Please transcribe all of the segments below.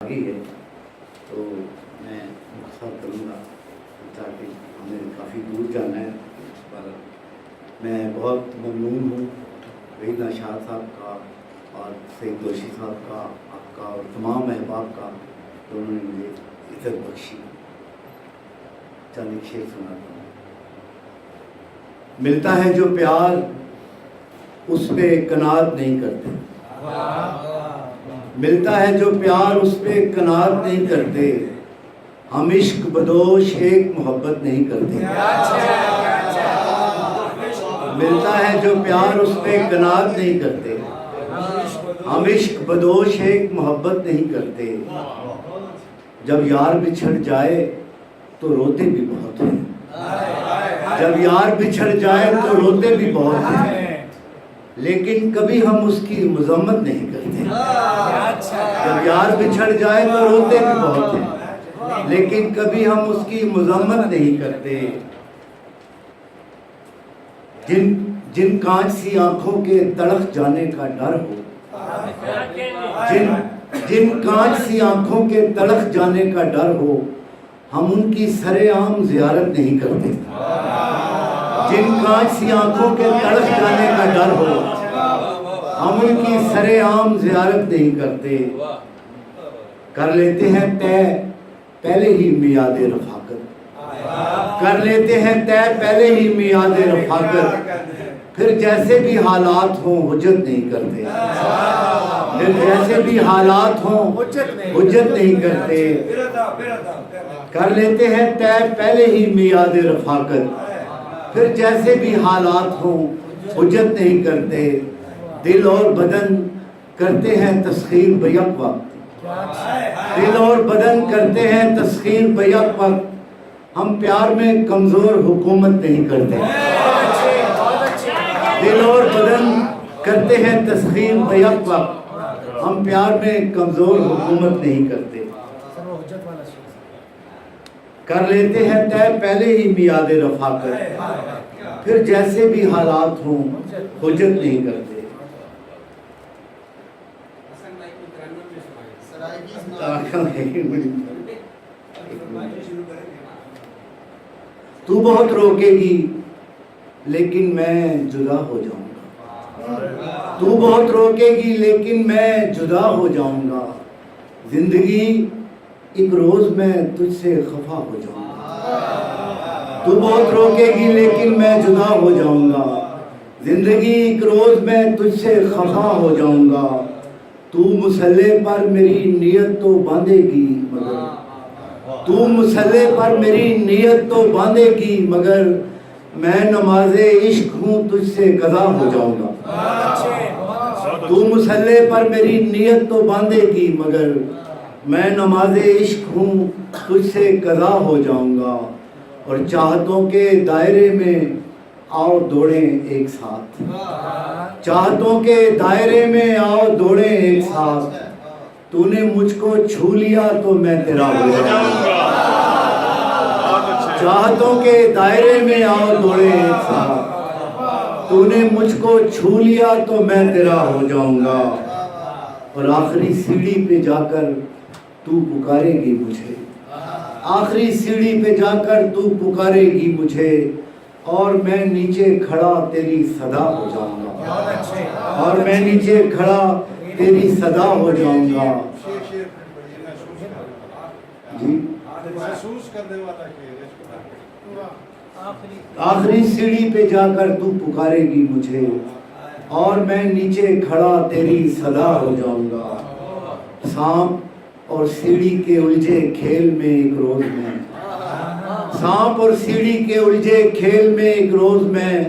آگے ہے تو میں مختصر کروں گا تاکہ ہمیں کافی دور جانا ہے. پر میں بہت ممنون ہوں وحید اشار صاحب کا اور سید دوشی صاحب کا، آپ کا اور تمام احباب کا جو انہوں نے مجھے عزت بخشی. چند ایک شعر سناتا ہوں. ملتا ہے جو پیار اس پہ کناعت نہیں کرتے، ملتا ہے جو پیار اس پہ کناعت نہیں کرتے، ہم عشق بدوش ایک محبت نہیں کرتے. ملتا ہے جو پیار اس پہ کناعت نہیں کرتے، ہم عشق بدوش ایک محبت نہیں کرتے. جب یار بچھڑ جائے تو روتے بھی بہت ہیں، جب یار بچھڑ جائے تو روتے بھی بہت ہیں، لیکن کبھی ہم اس کی مذمت نہیں کرتے. جب یار بچھڑ جائے تو روتے بھی بہت ہیں، لیکن کبھی ہم اس کی مذمت نہیں کرتے. جن کانچ سی آنکھوں کے تڑپ جانے کا ڈر ہو، جن کانچ سی آنکھوں کے تڑپ جانے کا ڈر ہو، ہم ان کی سر عام زیارت نہیں کرتے. جن کانچ سی آنکھوں کے تڑپ جانے کا ڈر ہو، ہم ان کی سر عام زیارت نہیں کرتے. کر لیتے ہیں طے پہلے ہی میعاد رفاقت، کر لیتے ہیں طے پہلے ہی میعاد رفاقت، پھر جیسے بھی حالات ہوں حجت نہیں کرتے. پھر جیسے بھی حالات ہوں حجت نہیں کرتے. کر لیتے ہیں طے پہلے ہی میعاد رفاقت، پھر جیسے بھی حالات ہوں حجت نہیں کرتے. دل اور بدن کرتے ہیں تسخیر بیک وقت، دل اور بدن کرتے ہیں تسخیر بیک وقت، ہم پیار میں کمزور حکومت نہیں کرتے. دل اور بدن کرتے ہیں تسخیر بیک وقت، ہم پیار میں کمزور حکومت نہیں کرتے. کر لیتے ہیں طے پہلے ہی میعاد رفاقت، پھر جیسے بھی حالات ہوں حجت نہیں کرتے. تو بہت روکے گی لیکن میں جدا ہو جاؤں گا، تو بہت روکے گی لیکن میں جدا ہو جاؤں گا. زندگی ایک روز میں تجھ سے خفا ہو جاؤں گا. تو بہت روکے گی لیکن میں جدا ہو جاؤں گا. زندگی ایک روز میں تجھ سے خفا ہو جاؤں گا. تو مسلح پر میری نیت تو باندھے گی مگر، تو مسلح پر میری نیت تو باندھے گی مگر، میں نماز عشق ہوں تجھ سے قضا ہو جاؤں گا. تو مسلح پر میری نیت تو باندھے گی مگر، میں نماز عشق ہوں تجھ سے قضا ہو جاؤں گا. اور چاہتوں کے دائرے میں آؤ دوڑیں ایک ساتھ، چاہتوں کے دائرے میں آؤ دوڑیں ایک ساتھ. تو نے مجھ کو چھو لیا تو میں تیرا ہو جاؤں گا. چاہتوں کے دائرے میں آؤ دوڑیں ایک ساتھ، تو نے مجھ کو چھو لیا تو میں تیرا ہو جاؤں گا. اور آخری سیڑھی پہ جا کر تو پکارے گی مجھے، آخری سیڑھی پہ جا کر تو پکارے گی مجھے، اور میں نیچے کھڑا تیری صدا ہو جاؤں گا، اور میں نیچے کھڑا تیری صدا ہو جاؤں گا. جی آخری سیڑھی پہ جا کر تو پکارے گی مجھے، اور میں نیچے کھڑا تیری صدا ہو جاؤں گا. سانپ اور سیڑھی کے الجھے کھیل میں ایک روز میں، سانپ اور سیڑھی کے الجھے کھیل میں ایک روز میں،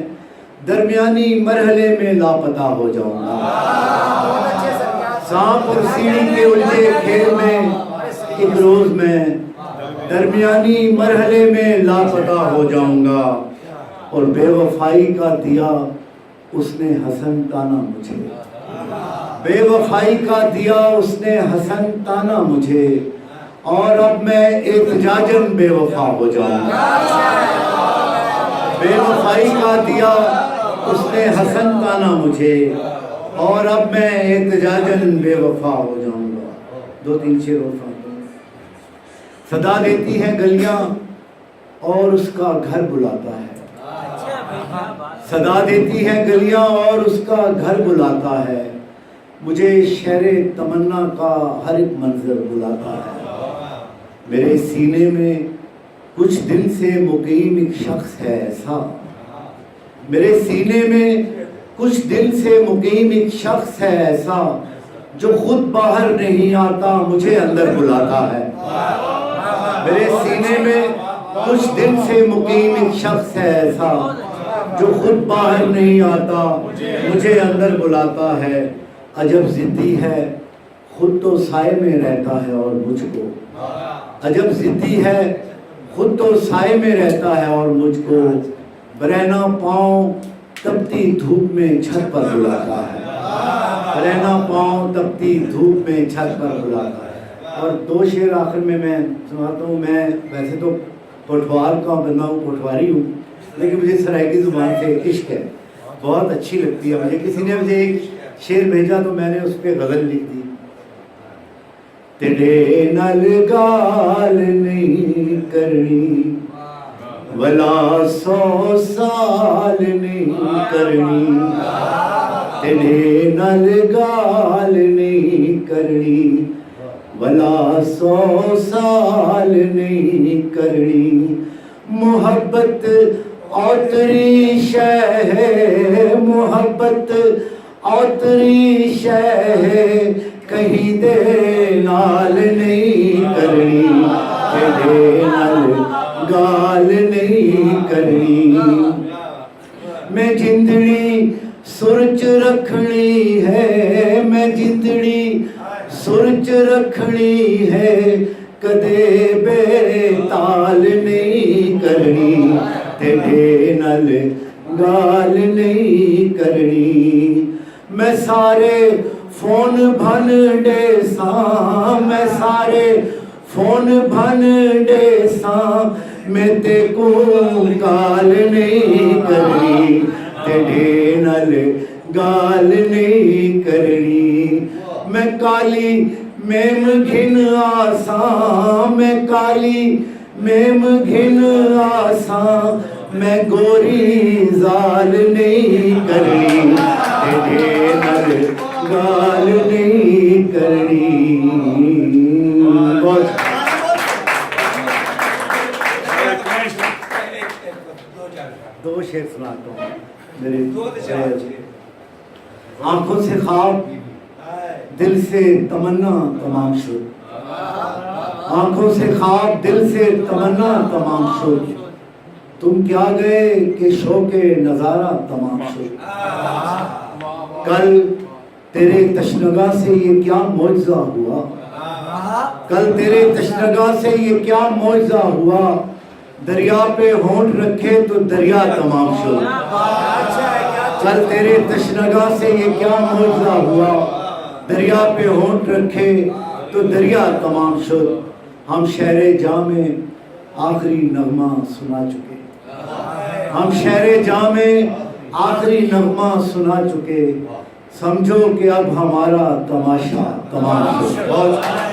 درمیانی مرحلے میں لاپتہ ہو جاؤں گا. سانپ اور سیڑھی کے الجھے کھیل میں ایک روز میں، درمیانی مرحلے میں لاپتہ ہو جاؤں گا. اور بے وفائی کا دیا اس نے حسن تانا مجھے، بے وفائی کا دیا اس نے حسن تانا مجھے، اور اب میں احتجاجاً بے وفا ہو جاؤں گا. بے وفائی کا دیا اس نے حسن تانا مجھے، اور اب میں احتجاجاً بے وفا ہو جاؤں گا. دو تین شعر اور سناتا ہوں. صدا دیتی ہے گلیاں اور اس کا گھر بلاتا ہے. صدا دیتی ہے گلیاں اور اس کا گھر بلاتا ہے. مجھے شہر تمنا کا ہر ایک منظر بلاتا ہے. میرے سینے میں کچھ دن سے مقیم ایک شخص ہے ایسا. میرے سینے میں کچھ دن سے مقیم ایک شخص ہے ایسا جو خود باہر نہیں آتا مجھے اندر بلاتا ہے. میرے سینے میں کچھ دن سے مقیم ایک شخص ہے ایسا جو خود باہر نہیں آتا مجھے اندر بلاتا ہے. عجب ضدی ہے خود تو سائے میں رہتا ہے اور مجھ کو. عجب ضدی ہے خود تو سائے میں رہتا ہے اور مجھ کو. برہنہ پاؤں تپتی دھوپ میں چھت پر بلاتا ہے. برہنہ پاؤں تپتی دھوپ میں چھت پر بلاتا ہے. اور دو شعر آخر میں سناتا ہوں. میں ویسے تو پٹوار کا بندہ ہوں, پٹواری ہوں, لیکن مجھے سرائیکی زبان سے عشق ہے, بہت اچھی لگتی ہے مجھے. کسی نے مجھے ایک شعر بھیجا تو میں نے اس پہ غزل لکھ دی. تیرے نال گال نہیں کرنی ولا 100 سال نہیں کرنی. تیرے نال گال نہیں کرنی ولا 100 سال نہیں کرنی. محبت اوتری شے ہے, محبت اوتری شے ہے, کہیں دے نال نہیں کرنی. تیرے نال گال نہیں کرنی. میں جندڑی سرچ رکھنی ہے, میں جندڑی سرچ رکھنی ہے, کدے بے تال نہیں کرنی. تیرے نال گال نہیں کرنی. میں سارے فون بھن ڈے ساں, میں سارے فون بھن ڈے ساں, میں تے کو گال نہیں کرنی. تیرے نال گال نہیں کرنی. میں کالی میم گھن آساں, میں کالی میم گھن آساں, میں گوری زال نہیں کرنی. تیرے نال گال نہیں کرنی. دو شعر سناتا ہوں میرے. آنکھوں سے خواب دل سے تمنا تمام شد, آنکھوں سے خواب دل سے تمنا تمام شد. تم کیا گئے کہ شوق نظارہ تمام شد. کل تیرے تشنگاہ سے یہ کیا معجزہ ہوا, کل تیرے تشنگاہ سے یہ کیا معجزہ ہوا. دریا پہ ہونٹ رکھے تو دریا تمام شد. کل تیرے تشنگاہ سے یہ کیا معجزہ ہوا, دریا پہ ہونٹ رکھے تو دریا تمام شد. ہم شہر جاں میں آخری نغمہ سنا چکے, ہم شہر جاں میں آخری نغمہ سنا چکے. سمجھو کہ اب ہمارا تماشا تمام شد.